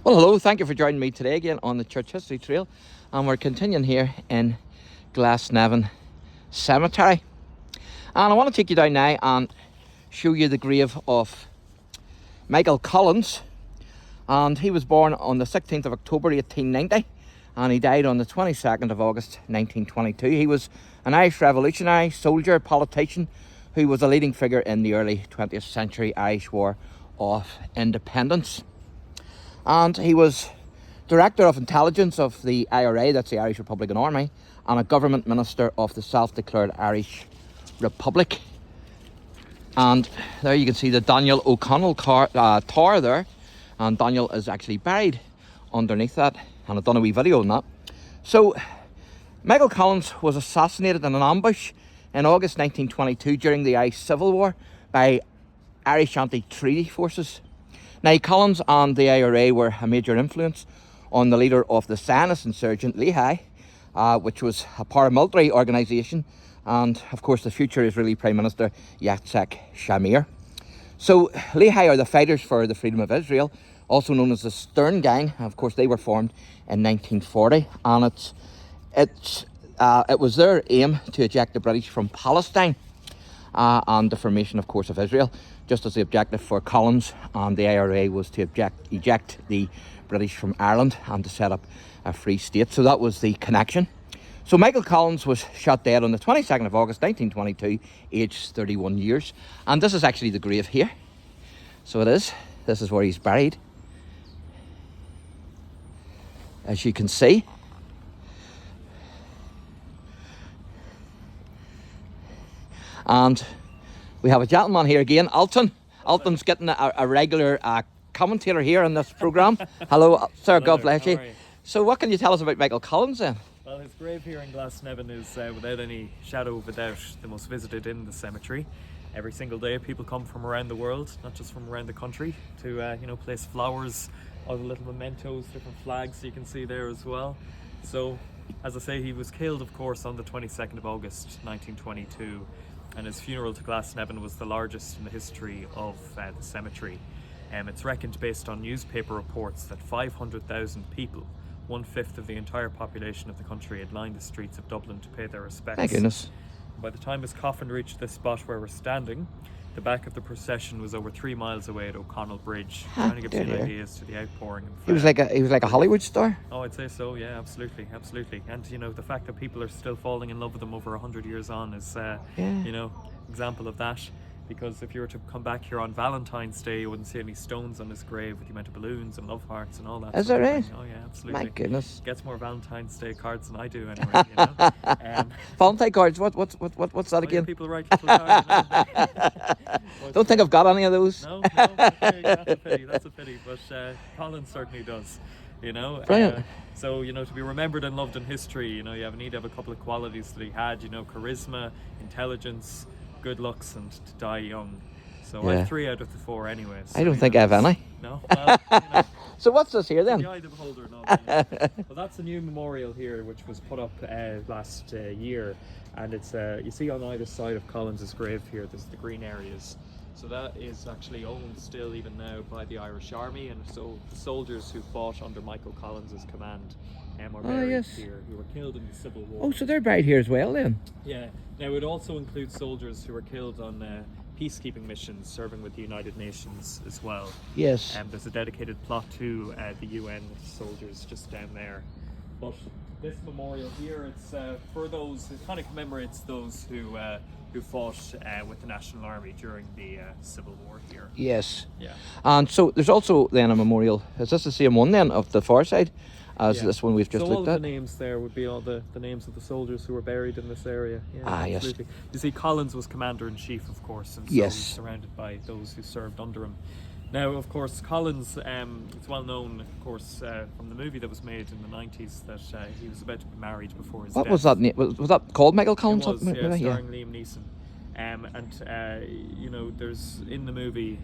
Well, hello, thank you for joining me today again on the Church History Trail. And we're continuing here in Glasnevin Cemetery. And I want to take you down now and show you the grave of Michael Collins. And he was born on the 16th of October 1890 and he died on the 22nd of August 1922. He was an Irish revolutionary, soldier, politician who was a leading figure in the early 20th century Irish War of Independence. And he was Director of Intelligence of the IRA, that's the Irish Republican Army, and a government minister of the self-declared Irish Republic. And there you can see the Daniel O'Connell tower there, and Daniel is actually buried underneath that, and I've done a wee video on that. So Michael Collins was assassinated in an ambush in August 1922 during the Irish Civil War by Irish anti-treaty forces. Now, Collins and the IRA were a major influence on the leader of the Zionist insurgent, Lehi, which was a paramilitary organisation, and of course the future Israeli Prime Minister, Yitzhak Shamir. So, Lehi are the fighters for the freedom of Israel, also known as the Stern Gang. Of course, they were formed in 1940, and it was their aim to eject the British from Palestine and the formation, of course, of Israel, just as the objective for Collins and the IRA was to eject the British from Ireland and to set up a free state. So that was the connection. So Michael Collins was shot dead on the 22nd of August 1922, aged 31 years. And this is actually the grave here. So it is. This is where he's buried, as you can see. And we have a gentleman here again, Alton. Alton's getting a regular commentator here on this programme. Hello, sir. Hello, God bless how you. are you? So what can you tell us about Michael Collins then? Well, his grave here in Glasnevin is without any shadow of a doubt the most visited in the cemetery. Every single day people come from around the world, not just from around the country, to place flowers, all the little mementos, different flags you can see there as well. So, as I say, he was killed, of course, on the 22nd of August 1922. And his funeral to Glasnevin was the largest in the history of the cemetery. It's reckoned, based on newspaper reports, that 500,000 people, 1/5 of the entire population of the country, had lined the streets of Dublin to pay their respects. My goodness. By the time his coffin reached this spot where we're standing, the back of the procession was over 3 miles away at O'Connell Bridge, trying to give you an idea as to the outpouring. He was like a Hollywood star. Oh, I'd say so. Yeah, absolutely. And the fact that people are still falling in love with him over 100 years on is, example of that. Because if you were to come back here on Valentine's Day, you wouldn't see any stones on his grave with the amount of balloons and love hearts and all that. Is that right? Oh yeah, absolutely. My goodness. Gets more Valentine's Day cards than I do anyway. Valentine cards. What's that again? People write little cards. Don't think I've got any of those. No, that's a pity. That's a pity. But Collins certainly does. Brilliant. So to be remembered and loved in history, you need to have a couple of qualities that he had. Charisma, intelligence, good looks, and to die young. So I have 3 out of the 4 anyway. So, I don't think I have any. No. Well, So what's this here then? the eye of the beholder and all that. Well, that's a new memorial here, which was put up last year, and it's you see on either side of Collins's grave here, there's the green areas. So that is actually owned still even now by the Irish Army, and so the soldiers who fought under Michael Collins's command are buried here, who were killed in the Civil War. Oh, so they're buried here as well then? Yeah. Now it also includes soldiers who were killed on peacekeeping missions, serving with the United Nations as well. Yes. There's a dedicated plot to the UN soldiers just down there. But this memorial here, it's for those, it kind of commemorates those who fought with the National Army during the Civil War here. Yes. Yeah. And so there's also then a memorial. Is this the same one then, of the far side, as this one we've just so looked all at? of the names there would be all the names of the soldiers who were buried in this area. Yeah, Yes. You see, Collins was commander-in-chief, of course, and so Yes. he's surrounded by those who served under him. Now, of course, Collins, it's well known, of course, from the movie that was made in the 90s, that he was about to be married before his death. What was that name? Was that called Michael Collins? It was, Something? yeah, Yeah. starring Liam Neeson. There's in the movie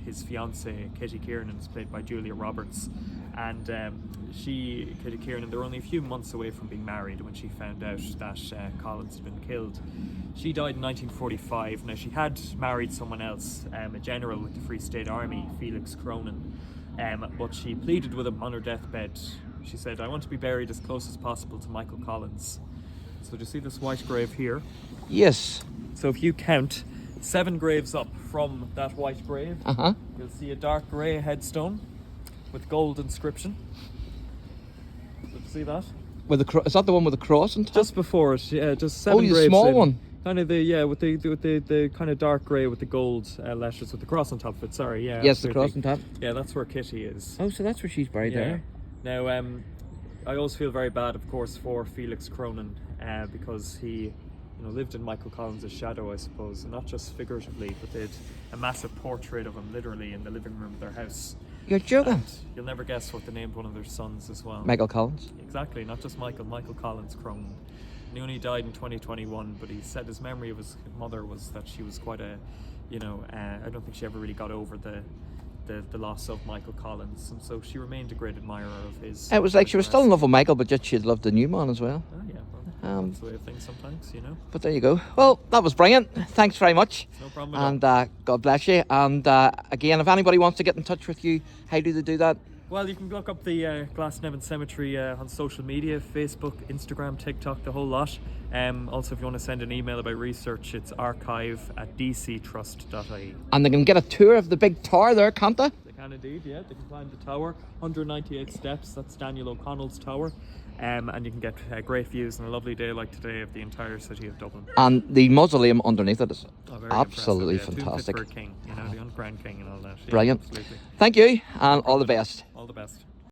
his fiancée Katie Kiernan is played by Julia Roberts, and Katie Kiernan, they were only a few months away from being married when she found out that Collins had been killed. She died in 1945. Now, she had married someone else, a general with the Free State Army, Felix Cronin. but she pleaded with him on her deathbed. She said, "I want to be buried as close as possible to Michael Collins." So do you see this white grave here? Yes. So if you count 7 graves up from that white grave, you'll see a dark grey headstone with gold inscription. Did you see that? With is that the one with the cross on top? Just before it, yeah, just 7 graves. Oh, the small in. one. Kind of with the kind of dark grey with the gold letters with the cross on top of it. Sorry, yeah. Yes, absolutely. the cross on top. Yeah, that's where Kitty is. Oh, so that's where she's buried there. Now, I always feel very bad, of course, for Felix Cronin because he, lived in Michael Collins' shadow, I suppose, and not just figuratively, but they did a massive portrait of him, literally, in the living room of their house. You're joking. And you'll never guess what they named one of their sons as well. Michael Collins. Exactly, not just Michael Collins Cronin. And he only died in 2021, but he said his memory of his mother was that she was quite a, I don't think she ever really got over the loss of Michael Collins, and so she remained a great admirer of his. It was like she was still in love with Michael, but yet she'd loved the new man as well. Oh yeah, well, that's the way of things sometimes, But there you go. Well, that was brilliant. Thanks very much. No problem at all. And God bless you. And again, if anybody wants to get in touch with you, how do they do that? Well, you can look up the Glasnevin Cemetery on social media, Facebook, Instagram, TikTok, the whole lot. Also, if you want to send an email about research, it's archive@dctrust.ie. And they can get a tour of the big tower there, can't they? They can indeed, yeah. They can climb the tower, 198 steps. That's Daniel O'Connell's tower. And you can get great views on a lovely day like today of the entire city of Dublin. And the mausoleum underneath it is Very absolutely impressive, fantastic. Tomb fit for a king, the uncrowned king and all that. Yeah, Brilliant. absolutely. Thank you, and all the best. All the best.